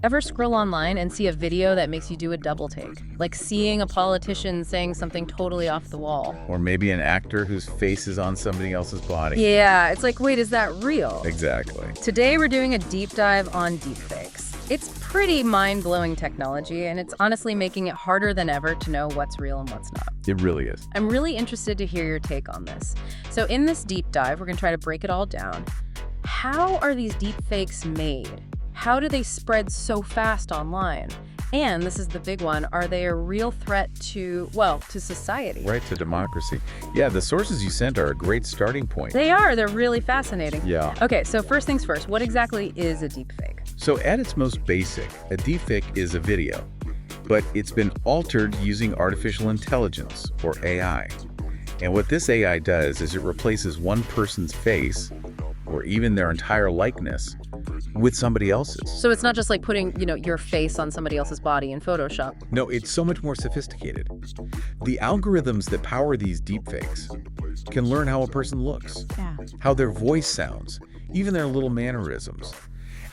Ever scroll online and see a video that makes you do a double take? Like seeing a politician saying something totally off the wall. Or maybe an actor whose face is on somebody else's body. Yeah, it's like, wait, is that real? Exactly. Today we're doing a deep dive on deepfakes. It's pretty mind-blowing technology, and it's honestly making it harder than ever to know what's real and what's not. It really is. I'm really interested to hear your take on this. So in this deep dive, we're going to try to break it all down. How are these deepfakes made? How do they spread so fast online? And this is the big one, are they a real threat to society? Right, to democracy. Yeah, the sources you sent are a great starting point. They're really fascinating. Yeah. Okay, so first things first, what exactly is a deepfake? So at its most basic, a deepfake is a video, but it's been altered using artificial intelligence, or AI. And what this AI does is it replaces one person's face, or even their entire likeness, with somebody else's. So it's not just like putting, your face on somebody else's body in Photoshop. No, it's so much more sophisticated. The algorithms that power these deepfakes can learn how a person looks, how their voice sounds, even their little mannerisms.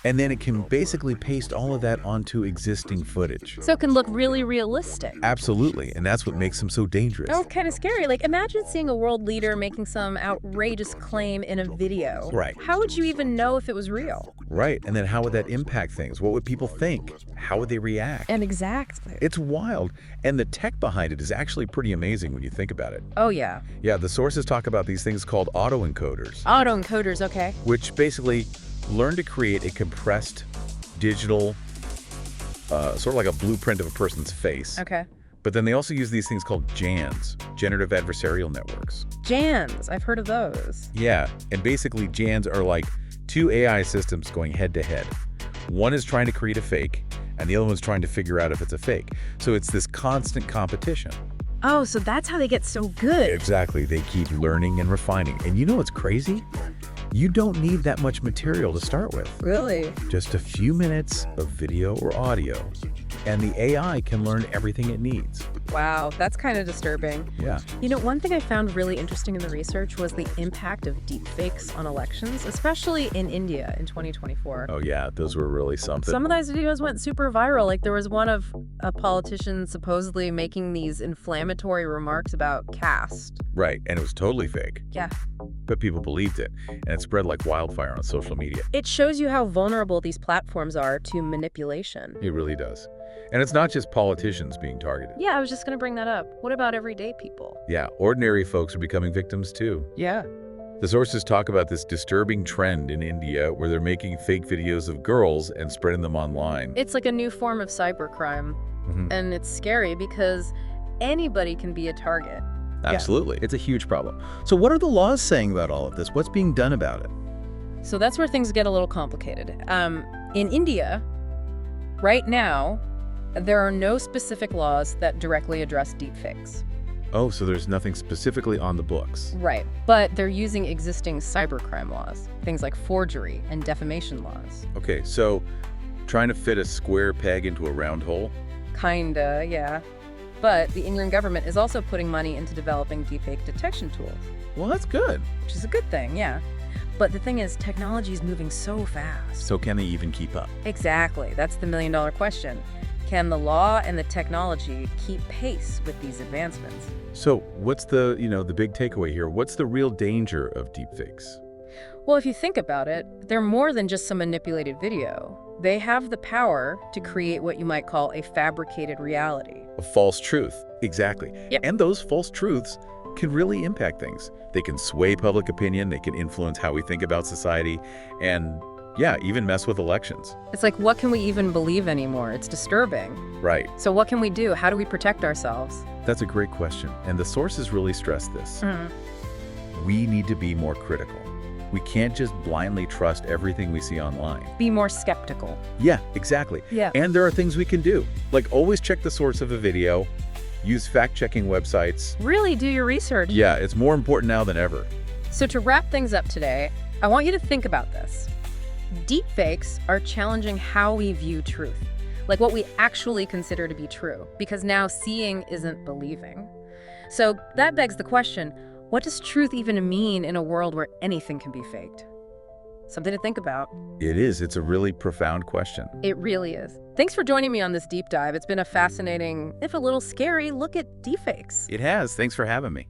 And then it can basically paste all of that onto existing footage. So it can look really realistic. Absolutely, and that's what makes them so dangerous. Oh, kind of scary. Like, imagine seeing a world leader making some outrageous claim in a video. Right. How would you even know if it was real? Right, and then how would that impact things? What would people think? How would they react? And exactly. It's wild, and the tech behind it is actually pretty amazing when you think about it. Oh, yeah. Yeah, the sources talk about these things called autoencoders. Autoencoders, okay. Which basically learn to create a compressed digital, sort of like a blueprint of a person's face. Okay. But then they also use these things called GANs, generative adversarial networks. GANs, I've heard of those. Yeah, and basically GANs are like two AI systems going head to head. One is trying to create a fake, and the other one's trying to figure out if it's a fake. So it's this constant competition. Oh, so that's how they get so good. Exactly. They keep learning and refining. And you know what's crazy? You don't need that much material to start with. Really? Just a few minutes of video or audio, and the AI can learn everything it needs. Wow, that's kind of disturbing. Yeah. One thing I found really interesting in the research was the impact of deepfakes on elections, especially in India in 2024. Oh, yeah, those were really something. Some of those videos went super viral. Like, there was one of a politician supposedly making these inflammatory remarks about caste. Right, and it was totally fake. Yeah. But people believed it, and it spread like wildfire on social media. It shows you how vulnerable these platforms are to manipulation. It really does. And it's not just politicians being targeted. Yeah, I was just going to bring that up. What about everyday people? Yeah, ordinary folks are becoming victims too. Yeah. The sources talk about this disturbing trend in India where they're making fake videos of girls and spreading them online. It's like a new form of cybercrime. And it's scary because anybody can be a target. Absolutely. Yeah, it's a huge problem. So what are the laws saying about all of this? What's being done about it? So that's where things get a little complicated. In India, right now, there are no specific laws that directly address deepfakes. Oh, so there's nothing specifically on the books. Right. But they're using existing cybercrime laws, things like forgery and defamation laws. Okay, so trying to fit a square peg into a round hole? Kinda, yeah. But the Indian government is also putting money into developing deepfake detection tools. Well, that's good. Which is a good thing, yeah. But the thing is, technology is moving so fast. So can they even keep up? Exactly. That's the million-dollar question. Can the law and the technology keep pace with these advancements? So what's the big takeaway here? What's the real danger of deepfakes? Well, if you think about it, they're more than just some manipulated video. They have the power to create what you might call a fabricated reality. A false truth. Exactly. Yep. And those false truths can really impact things. They can sway public opinion, they can influence how we think about society, and yeah, even mess with elections. It's like, what can we even believe anymore? It's disturbing. Right. So what can we do? How do we protect ourselves? That's a great question. And the sources really stress this. We need to be more critical. We can't just blindly trust everything we see online. Be more skeptical. Yeah, exactly. Yeah. And there are things we can do, like always check the source of a video, use fact-checking websites. Really do your research. Yeah, it's more important now than ever. So to wrap things up today, I want you to think about this. Deepfakes are challenging how we view truth, like what we actually consider to be true, because now seeing isn't believing. So that begs the question, what does truth even mean in a world where anything can be faked? Something to think about. It is. It's a really profound question. It really is. Thanks for joining me on this deep dive. It's been a fascinating, if a little scary, look at deepfakes. It has. Thanks for having me.